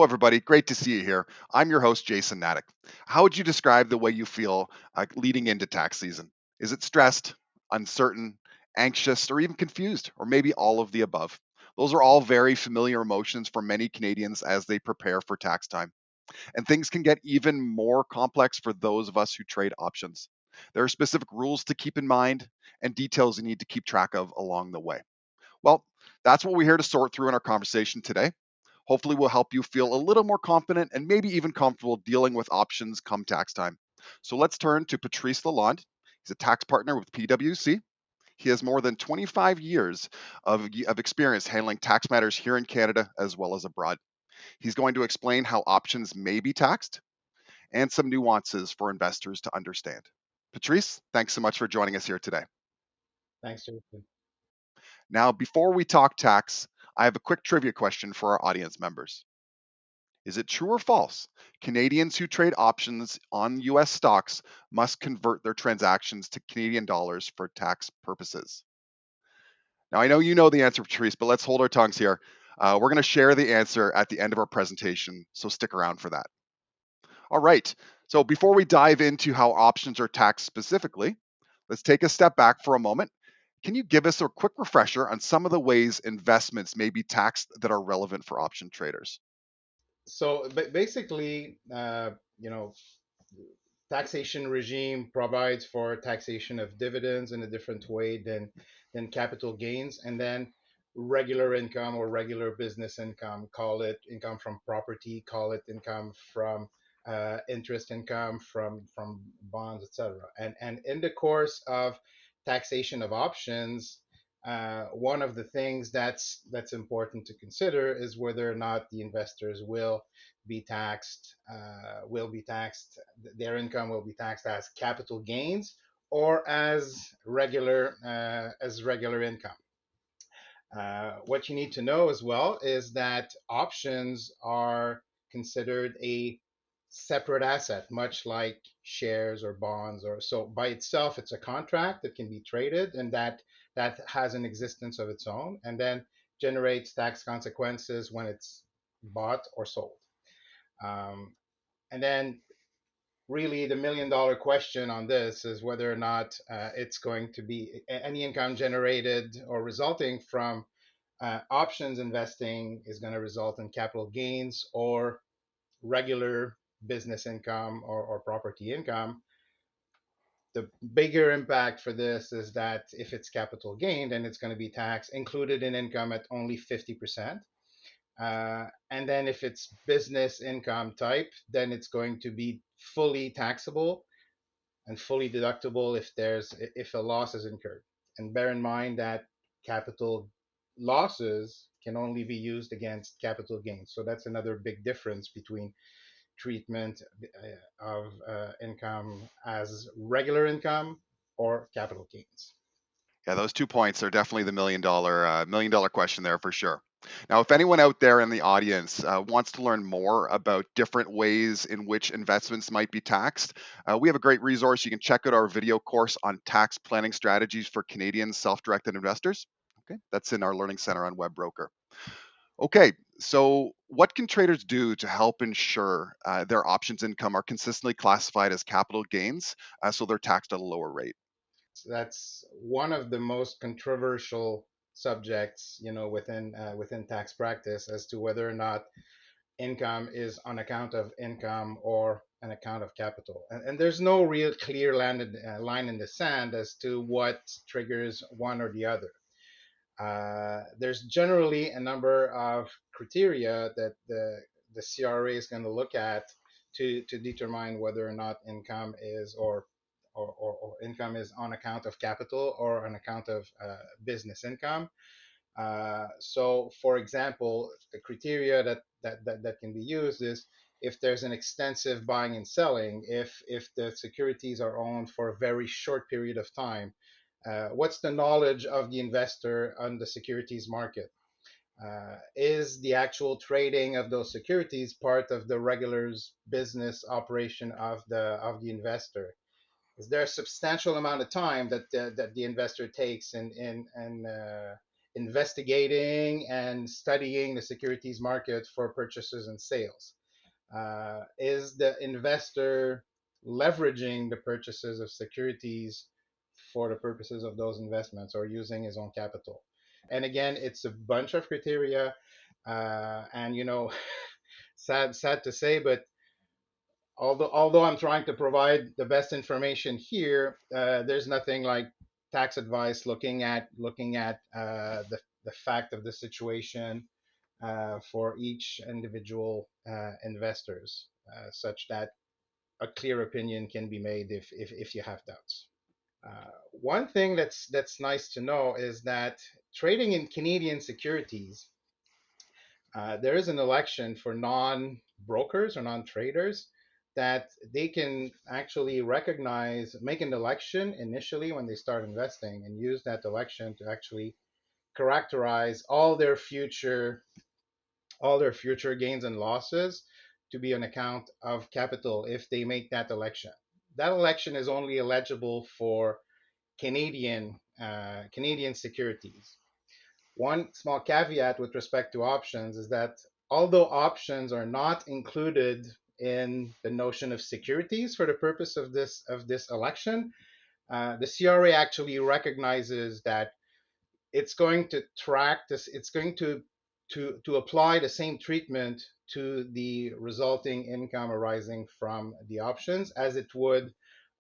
Hello, everybody. Great to see you here. I'm your host, Jason Nadek. How would you describe the way you feel leading into tax season? Is it stressed, uncertain, anxious, or even confused, or maybe all of the above? Those are all very familiar emotions for many Canadians as they prepare for tax time. And things can get even more complex for those of us who trade options. There are specific rules to keep in mind and details you need to keep track of along the way. Well, that's what we're here to sort through in our conversation today. Hopefully, we'll help you feel a little more confident and maybe even comfortable dealing with options come tax time. So let's turn to Patrice Lalande. He's a tax partner with PwC. He has more than 25 years of experience handling tax matters here in Canada as well as abroad. He's going to explain how options may be taxed and some nuances for investors to understand. Patrice, thanks so much for joining us here today. Thanks, Jason. Now, before we talk tax, I have a quick trivia question for our audience members. Is it true or false? Canadians who trade options on US stocks must convert their transactions to Canadian dollars for tax purposes. Now, I know you know the answer, Patrice, but let's hold our tongues here. We're going to share the answer at the end of our presentation, so stick around for that. All right. So, before we dive into how options are taxed specifically, let's take a step back for a moment. Can you give us a quick refresher on some of the ways investments may be taxed that are relevant for option traders? So basically, taxation regime provides for taxation of dividends in a different way than capital gains, and then regular income or regular business income. Call it income from property, call it income from interest income from bonds, etc. And in the course of taxation of options, one of the things that's important to consider is whether or not the investors will be taxed, their income will be taxed as capital gains or as regular income. What you need to know as well is that options are considered a separate asset, much like shares or bonds. Or so by itself, it's a contract that can be traded, and that has an existence of its own, and then generates tax consequences when it's bought or sold. Um, and then really the $1 million question on this is whether or not it's going to be any income generated or resulting from options investing is going to result in capital gains or regular business income or property income. The bigger impact for this is that if it's capital gain, then it's going to be taxed included in income at only 50%. And then if it's business income type, then it's going to be fully taxable and fully deductible if a loss is incurred. And bear in mind that capital losses can only be used against capital gains. So that's another big difference between treatment of income as regular income or capital gains. Yeah, those 2 points are definitely the $1 million question there for sure. Now, if anyone out there in the audience wants to learn more about different ways in which investments might be taxed, we have a great resource. You can check out our video course on tax planning strategies for Canadian self-directed investors. Okay, that's in our Learning Center on Webroker. Okay, so what can traders do to help ensure their options income are consistently classified as capital gains so they're taxed at a lower rate? That's one of the most controversial subjects, within tax practice as to whether or not income is on account of income or an account of capital. And there's no real clear line in the sand as to what triggers one or the other. There's generally a number of criteria that the CRA is going to look at to determine whether or not income is or income is on account of capital or on account of business income. So, for example, the criteria that can be used is if there's an extensive buying and selling, if the securities are owned for a very short period of time, what's the knowledge of the investor on the securities market? Is the actual trading of those securities part of the regular business operation of the investor? Is there a substantial amount of time that the investor takes in investigating and studying the securities market for purchases and sales? Is the investor leveraging the purchases of securities for the purposes of those investments or using his own capital? And again, it's a bunch of criteria. And sad to say, but although I'm trying to provide the best information here, there's nothing like tax advice looking at the fact of the situation for each individual investors, such that a clear opinion can be made if you have doubts. One thing that's nice to know is that trading in Canadian securities, there is an election for non-brokers or non-traders that they can actually make an election initially when they start investing and use that election to actually characterize all their future gains and losses to be on account of capital if they make that election. That election is only eligible for Canadian securities. One small caveat with respect to options is that although options are not included in the notion of securities for the purpose of this election, the CRA actually recognizes that it's going to track this. It's going to apply the same treatment to the resulting income arising from the options as it would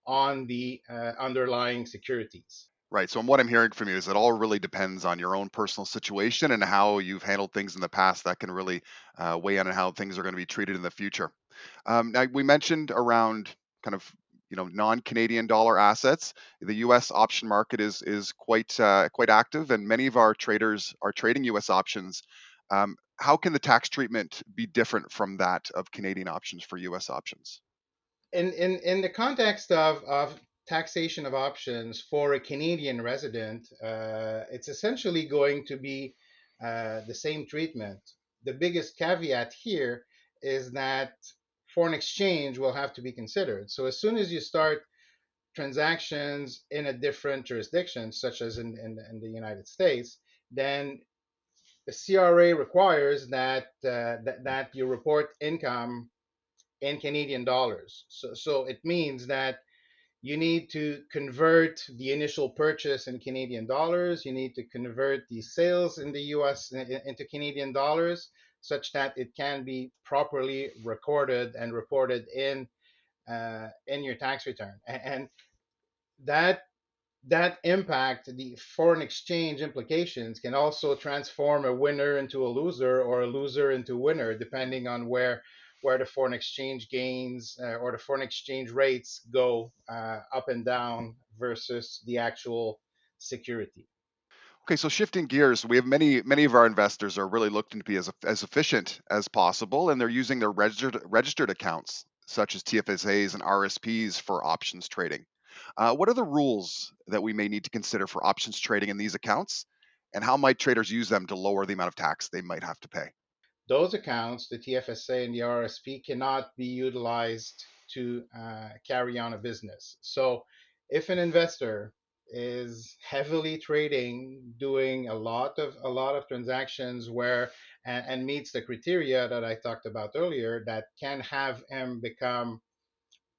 on the underlying securities. Right. So what I'm hearing from you is it all really depends on your own personal situation and how you've handled things in the past. That can really weigh on how things are going to be treated in the future. Now we mentioned around kind of non-Canadian dollar assets. The U.S. option market is quite active, and many of our traders are trading U.S. options. How can the tax treatment be different from that of Canadian options for U.S. options? In the context of taxation of options for a Canadian resident, it's essentially going to be the same treatment. The biggest caveat here is that foreign exchange will have to be considered. So as soon as you start transactions in a different jurisdiction, such as in the United States, then the CRA requires that you report income in Canadian dollars. So it means that you need to convert the initial purchase in Canadian dollars. You need to convert the sales in the US into Canadian dollars such that it can be properly recorded and reported in your tax return. And that that impact, the foreign exchange implications, can also transform a winner into a loser or a loser into a winner, depending on where the foreign exchange gains or the foreign exchange rates go up and down versus the actual security. Okay, so shifting gears, we have many of our investors are really looking to be as efficient as possible, and they're using their registered accounts such as TFSAs and RSPs for options trading. What are the rules that we may need to consider for options trading in these accounts, and how might traders use them to lower the amount of tax they might have to pay? Those accounts, the TFSA and the RSP, cannot be utilized to carry on a business. So, if an investor is heavily trading, doing a lot of transactions and meets the criteria that I talked about earlier, that can have him become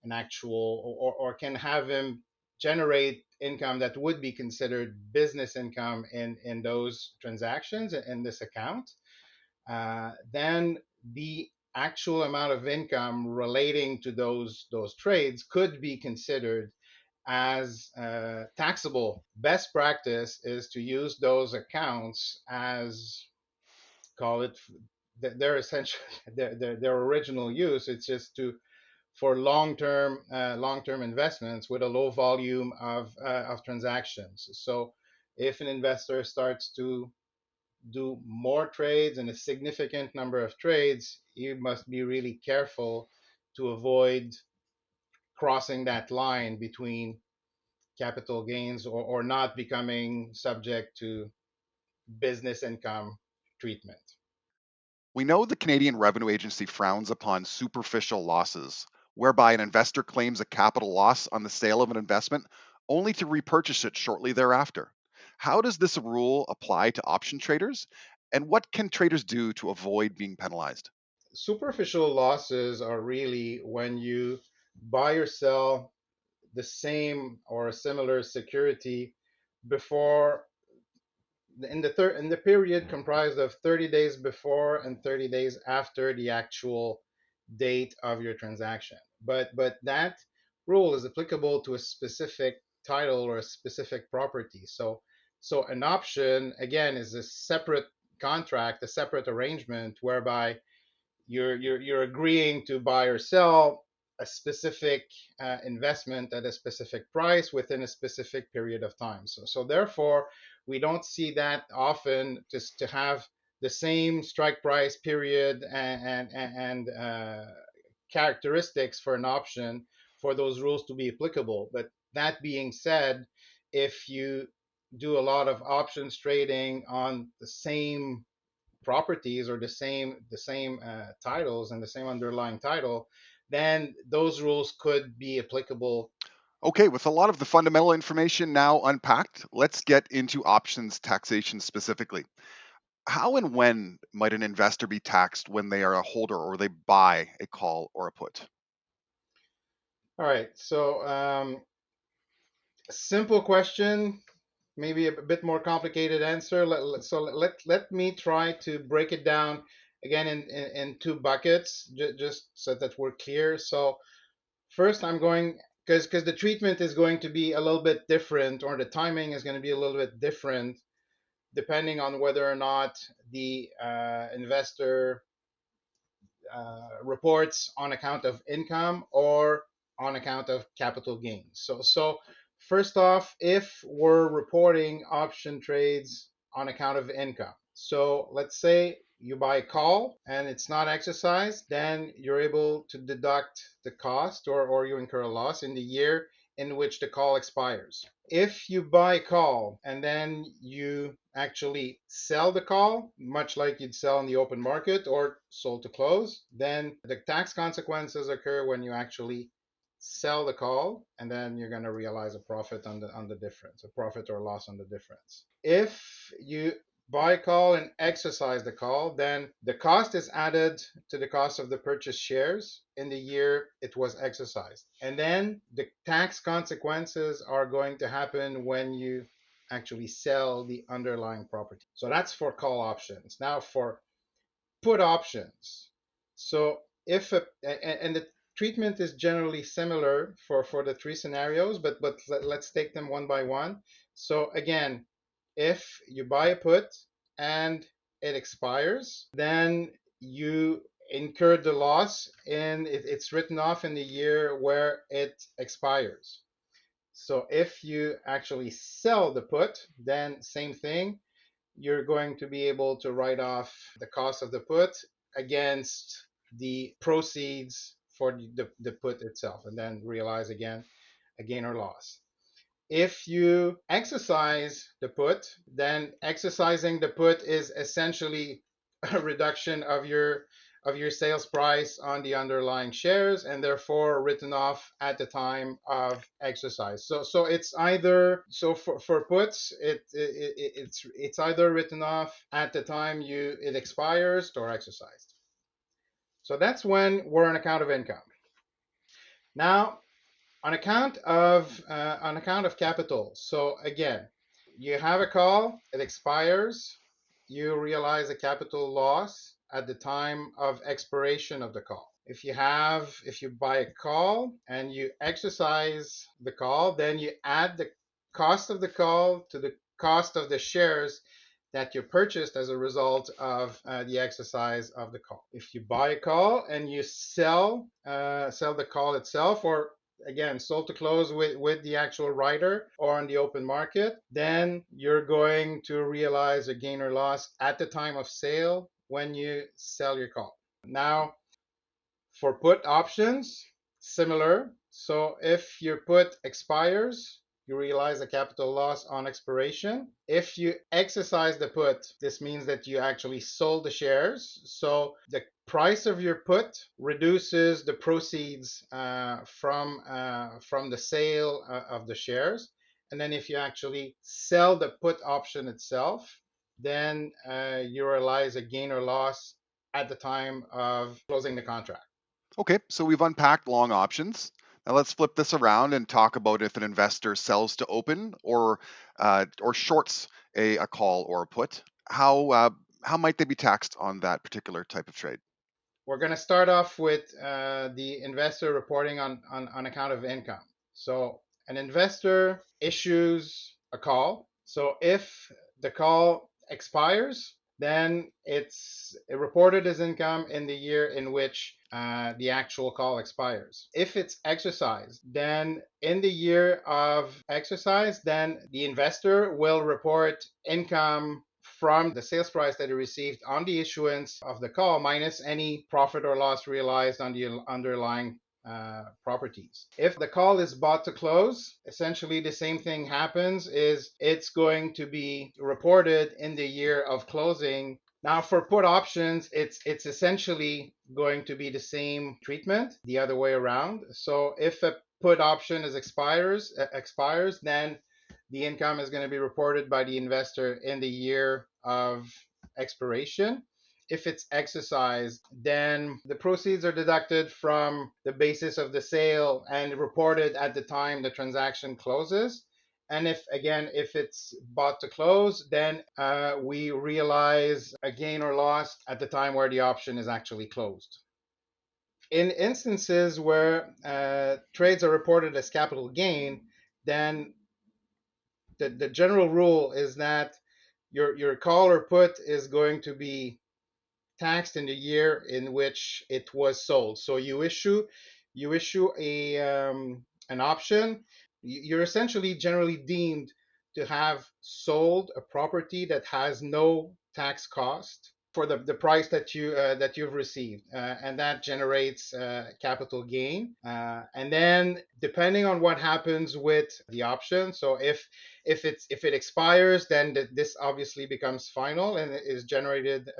an actual or can have him generate income that would be considered business income in those transactions in this account, then the actual amount of income relating to those trades could be considered as taxable. Best practice is to use those accounts as, call it, their essential their original use. It's just to for long-term investments with a low volume of transactions. So if an investor starts to do more trades and a significant number of trades, you must be really careful to avoid crossing that line between capital gains or not becoming subject to business income treatment. We know the Canadian Revenue Agency frowns upon superficial losses, whereby an investor claims a capital loss on the sale of an investment only to repurchase it shortly thereafter. How does this rule apply to option traders? And what can traders do to avoid being penalized? Superficial losses are really when you buy or sell the same or a similar security before in the period comprised of 30 days before and 30 days after the actual date of your transaction. But that rule is applicable to a specific title or a specific property. So an option again is a separate contract, a separate arrangement whereby you're agreeing to buy or sell a specific investment at a specific price within a specific period of time. So therefore, we don't see that often just to have the same strike price period and characteristics for an option for those rules to be applicable. But that being said, if you do a lot of options trading on the same properties or the same titles and the same underlying title, then those rules could be applicable. Okay, with a lot of the fundamental information now unpacked, let's get into options taxation specifically. How and when might an investor be taxed when they are a holder or they buy a call or a put? All right, so simple question, maybe a bit more complicated answer. Let me try to break it down again in two buckets, just so that we're clear. So first, I'm going because the treatment is going to be a little bit different, or the timing is going to be a little bit different depending on whether or not the investor reports on account of income or on account of capital gains. So first off, if we're reporting option trades on account of income, so let's say you buy a call and it's not exercised, then you're able to deduct the cost or you incur a loss in the year in which the call expires. If you buy a call and then you actually sell the call, much like you'd sell in the open market or sold to close, then the tax consequences occur when you actually sell the call, and then you're going to realize a profit on the difference, a profit or loss on the difference. If you buy a call and exercise the call, then the cost is added to the cost of the purchased shares in the year it was exercised. And then the tax consequences are going to happen when you actually sell the underlying property. So that's for call options. Now for put options. So if a, and the treatment is generally similar for the three scenarios, but let's take them one by one. So again, if you buy a put and it expires, then you incurred the loss and it's written off in the year where it expires. So if you actually sell the put, then same thing, you're going to be able to write off the cost of the put against the proceeds for the put itself and then realize again a gain or loss. If you exercise the put, then exercising the put is essentially a reduction of your sales price on the underlying shares and therefore written off at the time of exercise. So it's either for puts it's either written off at the time you it expires or exercised. So that's when we're on account of income. Now on account of capital. So again, you have a call, it expires, you realize a capital loss at the time of expiration of the call. If you buy a call and you exercise the call, then you add the cost of the call to the cost of the shares that you purchased as a result of the exercise of the call. If you buy a call and you sell the call itself, or again sold to close with the actual writer or on the open market, then you're going to realize a gain or loss at the time of sale when you sell your call. Now, for put options, similar. So if your put expires, you realize a capital loss on expiration. If you exercise the put, this means that you actually sold the shares. So the price of your put reduces the proceeds from the sale of the shares, And then if you actually sell the put option itself, then you realize a gain or loss at the time of closing the contract. Okay, so we've unpacked long options. Now let's flip this around and talk about if an investor sells to open or shorts a call or a put. How might they be taxed on that particular type of trade? We're going to start off with the investor reporting on account of income. So an investor issues a call. So if the call expires, then it's reported as income in the year in which the actual call expires. If it's exercised, then in the year of exercise, then the investor will report income from the sales price that he received on the issuance of the call minus any profit or loss realized on the underlying properties. If the call is bought to close, essentially the same thing happens is it's going to be reported in the year of closing. Now for put options, it's essentially going to be the same treatment the other way around. So if a put option is expires, then the income is going to be reported by the investor in the year of expiration. If it's exercised, then the proceeds are deducted from the basis of the sale and reported at the time the transaction closes. And if it's bought to close, then we realize a gain or loss at the time where the option is actually closed. In instances where trades are reported as capital gain, then the general rule is that your call or put is going to be taxed in the year in which it was sold. So you issue a an option. You're essentially generally deemed to have sold a property that has no tax cost for the price that you've received, and that generates capital gain. And then depending on what happens with the option, so if it expires, then this obviously becomes final and is generated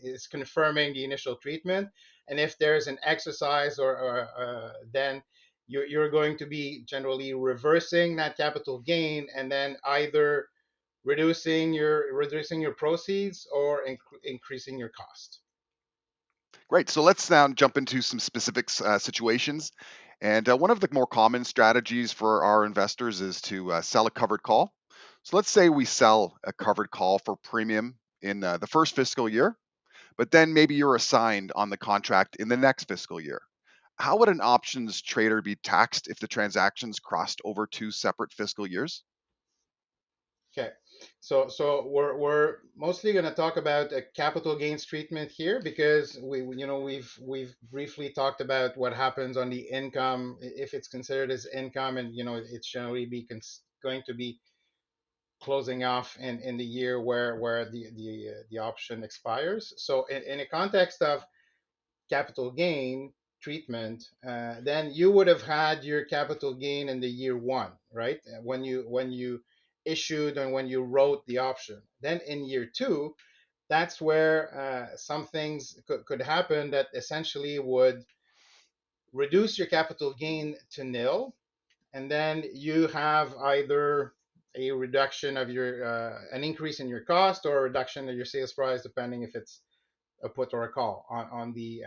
is confirming the initial treatment. And if there's an exercise or then you're going to be generally reversing that capital gain and then either reducing your proceeds or increasing your cost. Great. So let's now jump into some specific situations. And one of the more common strategies for our investors is to sell a covered call. So let's say we sell a covered call for premium in the first fiscal year, but then maybe you're assigned on the contract in the next fiscal year. How would an options trader be taxed if the transactions crossed over two separate fiscal years? Okay, so we're mostly going to talk about a capital gains treatment here because we've briefly talked about what happens on the income if it's considered as income, and it's generally going to be closing off in the year where the option expires. So in a context of capital gain treatment, then you would have had your capital gain in the year one, right? When you issued and when you wrote the option. Then in year two, that's where some things could happen that essentially would reduce your capital gain to nil, and then you have either a reduction of your an increase in your cost or a reduction of your sales price, depending if it's a put or a call on the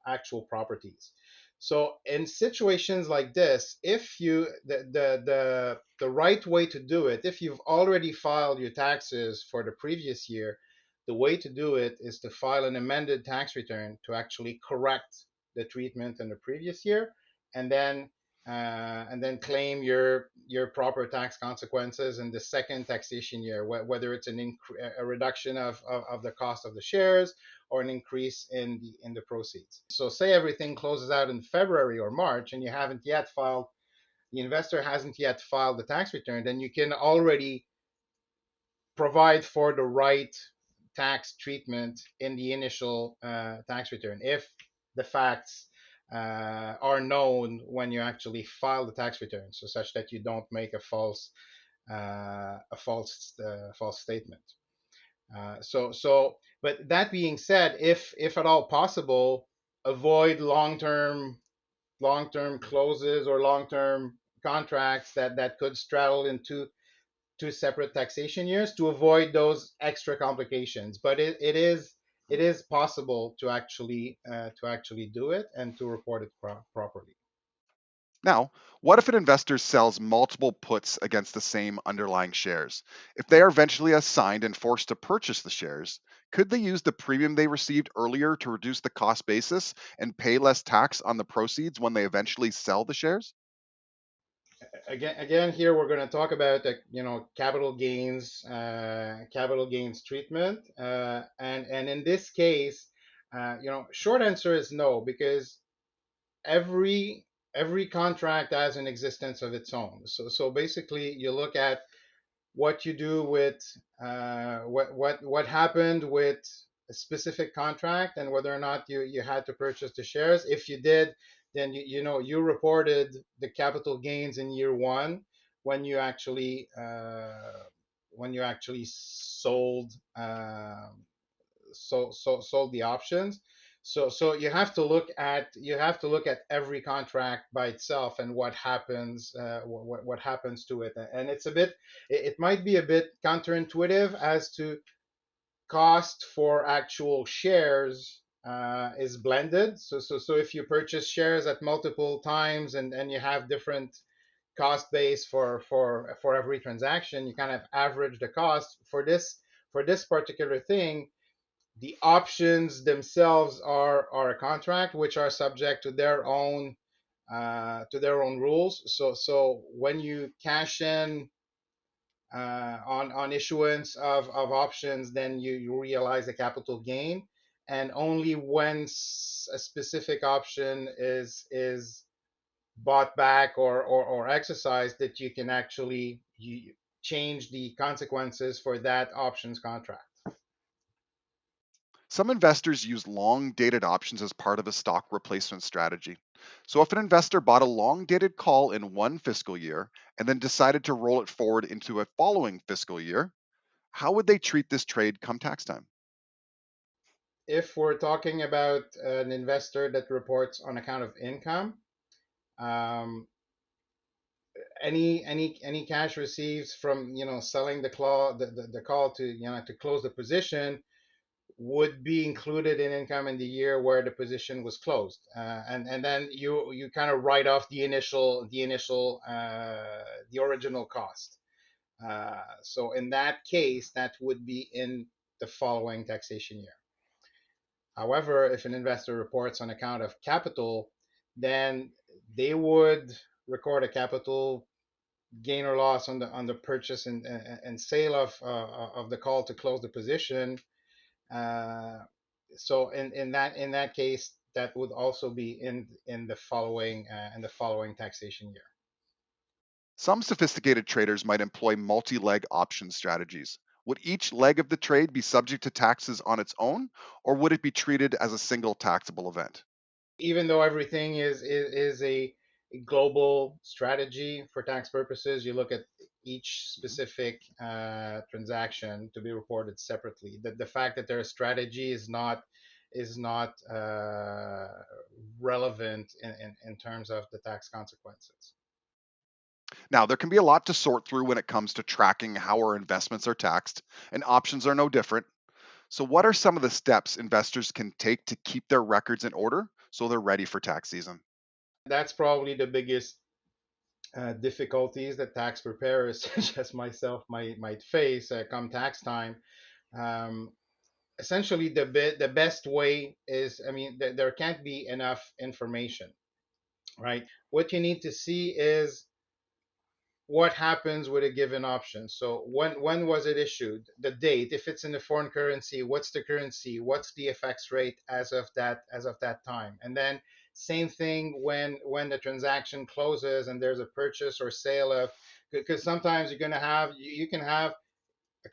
actual properties. So in situations like this, if you the right way to do it, if you've already filed your taxes for the previous year, the way to do it is to file an amended tax return to actually correct the treatment in the previous year, and then claim your proper tax consequences in the second taxation year, whether it's a reduction of the cost of the shares or an increase in the proceeds. So say everything closes out in February or March and the investor hasn't yet filed the tax return, then you can already provide for the right tax treatment in the initial tax return if the facts are known when you actually file the tax return, so such that you don't make a false statement. But that being said, if at all possible, avoid long term closes or long term contracts that could straddle into two separate taxation years to avoid those extra complications. But it is possible to actually do it and to report it properly. Now, what if an investor sells multiple puts against the same underlying shares? If they are eventually assigned and forced to purchase the shares, could they use the premium they received earlier to reduce the cost basis and pay less tax on the proceeds when they eventually sell the shares? Again, here we're going to talk about the capital gains treatment, and in this case, short answer is no, because every every contract has an existence of its own. So basically, you look at what you do with what happened with a specific contract and whether or not you had to purchase the shares. If you did, then you reported the capital gains in year one when you actually sold sold the options. So you have to look at every contract by itself and what happens what happens to it. And it might be a bit counterintuitive as to cost for actual shares is blended. So if you purchase shares at multiple times and you have different cost base for every transaction, you kind of average the cost for this particular thing. The options themselves are a contract which are subject to their own rules. So when you cash in on issuance of options, then you realize the capital gain, and only when a specific option is bought back or exercised that you can actually change the consequences for that options contract. Some investors use long dated options as part of a stock replacement strategy. So, if an investor bought a long dated call in one fiscal year and then decided to roll it forward into a following fiscal year, how would they treat this trade come tax time? If we're talking about an investor that reports on account of income, um, any cash receives from selling the call to to close the position would be included in income in the year where the position was closed, and then you kind of write off the original cost. So in that case, that would be in the following taxation year. However, if an investor reports on account of capital, then they would record a capital gain or loss on the purchase and sale of the call to close the position. Uh, so in that case, that would also be in the following taxation year. Some sophisticated traders might employ multi leg option strategies. Would each leg of the trade be subject to taxes on its own, or would it be treated as a single taxable event? Even though everything is a global strategy for tax purposes, you look at each Mhm. specific transaction to be reported separately. The fact that their strategy is not relevant in terms of the tax consequences. Now, there can be a lot to sort through when it comes to tracking how our investments are taxed, and options are no different. So, what are some of the steps investors can take to keep their records in order so they're ready for tax season? That's probably the biggest difficulties that tax preparers such as myself might face come tax time. Um, Essentially, the best way is, I mean, there can't be enough information, right? What you need to see is what happens with a given option. So when was it issued? The date. If it's in a foreign currency, what's the currency? What's the FX rate as of that time? And then same thing when the transaction closes and there's a purchase or sale of, because sometimes you're gonna have you can have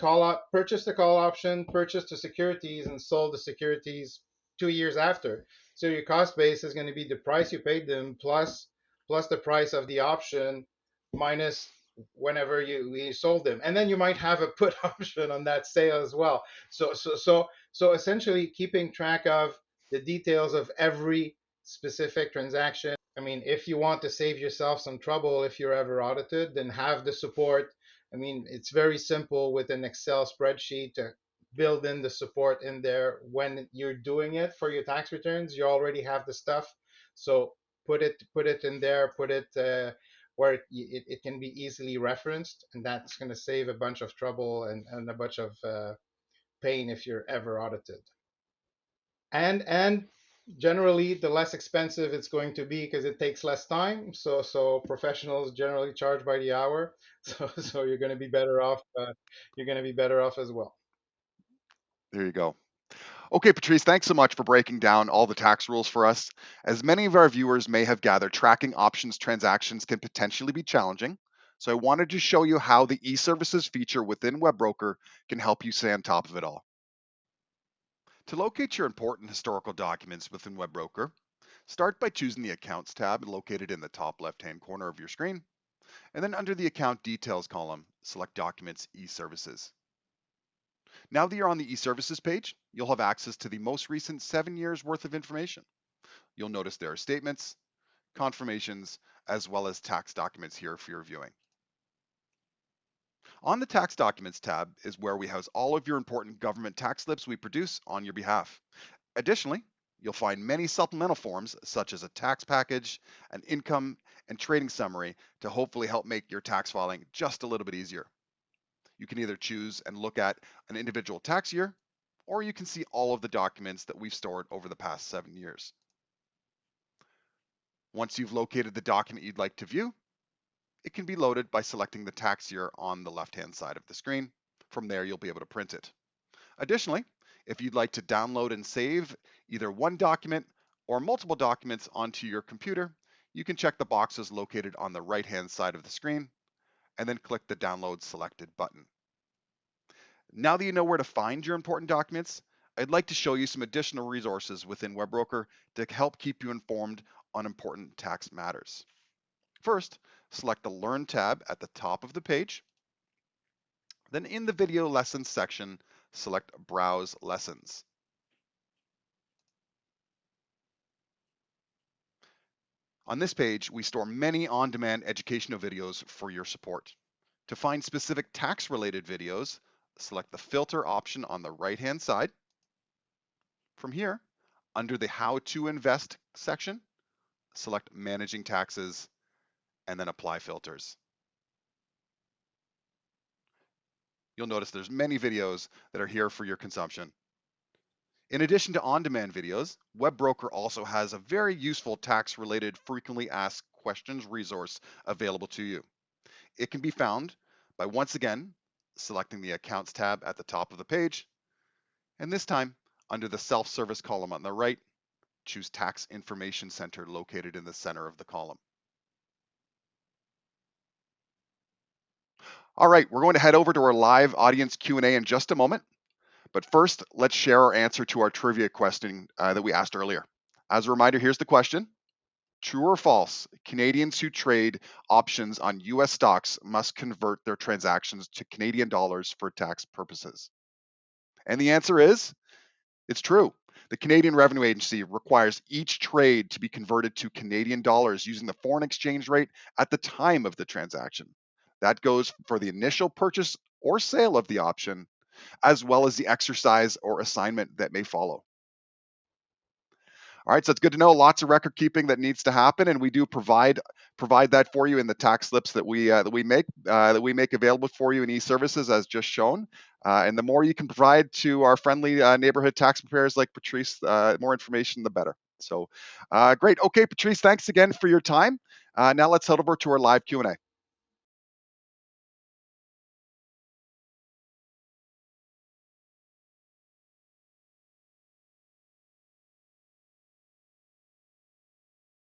a purchased the call option, purchased the securities, and sold the securities 2 years after. So your cost base is going to be the price you paid them plus the price of the option minus whenever you sold them, and then you might have a put option on that sale as well. So essentially, keeping track of the details of every specific transaction I mean, if you want to save yourself some trouble if you're ever audited, then have the support. I mean, it's very simple with an Excel spreadsheet to build in the support in there. When you're doing it for your tax returns, you already have the stuff. So put it in there, put it where it can be easily referenced, and that's going to save a bunch of trouble and a bunch of pain if you're ever audited. And generally the less expensive it's going to be because it takes less time, so professionals generally charge by the hour. So you're going to be better off, you're going to be better off as well. There you go. Okay, Patrice, thanks so much for breaking down all the tax rules for us. As many of our viewers may have gathered, tracking options transactions can potentially be challenging. So I wanted to show you how the e-services feature within WebBroker can help you stay on top of it all. To locate your important historical documents within WebBroker, start by choosing the Accounts tab located in the top left-hand corner of your screen, and then under the Account Details column, select Documents e-Services. Now that you're on the e-Services page, you'll have access to the most recent 7 years worth of information. You'll notice there are statements, confirmations, as well as tax documents here for your viewing. On the Tax Documents tab is where we house all of your important government tax slips we produce on your behalf. Additionally, you'll find many supplemental forms such as a tax package, an income and trading summary to hopefully help make your tax filing just a little bit easier. You can either choose and look at an individual tax year, or you can see all of the documents that we've stored over the past 7 years. Once you've located the document you'd like to view, it can be loaded by selecting the tax year on the left-hand side of the screen. From there, you'll be able to print it. Additionally, if you'd like to download and save either one document or multiple documents onto your computer, you can check the boxes located on the right-hand side of the screen and then click the Download Selected button. Now that you know where to find your important documents, I'd like to show you some additional resources within WebBroker to help keep you informed on important tax matters. First, select the Learn tab at the top of the page. Then in the Video Lessons section, select Browse Lessons. On this page, we store many on-demand educational videos for your support. To find specific tax-related videos, select the Filter option on the right-hand side. From here, under the How to Invest section, select Managing Taxes and then Apply Filters. You'll notice there's many videos that are here for your consumption. In addition to on-demand videos, WebBroker also has a very useful tax-related frequently asked questions resource available to you. It can be found by once again selecting the Accounts tab at the top of the page, and this time under the Self-Service column on the right, choose Tax Information Center located in the center of the column. All right, we're going to head over to our live audience Q&A in just a moment. But first, let's share our answer to our trivia question that we asked earlier. As a reminder, here's the question. True or false, Canadians who trade options on US stocks must convert their transactions to Canadian dollars for tax purposes? And the answer is, it's true. The Canadian Revenue Agency requires each trade to be converted to Canadian dollars using the foreign exchange rate at the time of the transaction. That goes for the initial purchase or sale of the option, as well as the exercise or assignment that may follow. All right, so it's good to know lots of record keeping that needs to happen, and we do provide that for you in the tax slips that we make available for you in e-services as just shown. And the more you can provide to our friendly neighborhood tax preparers like Patrice, more information the better. So great. Okay, Patrice, thanks again for your time. Now let's head over to our live Q&A.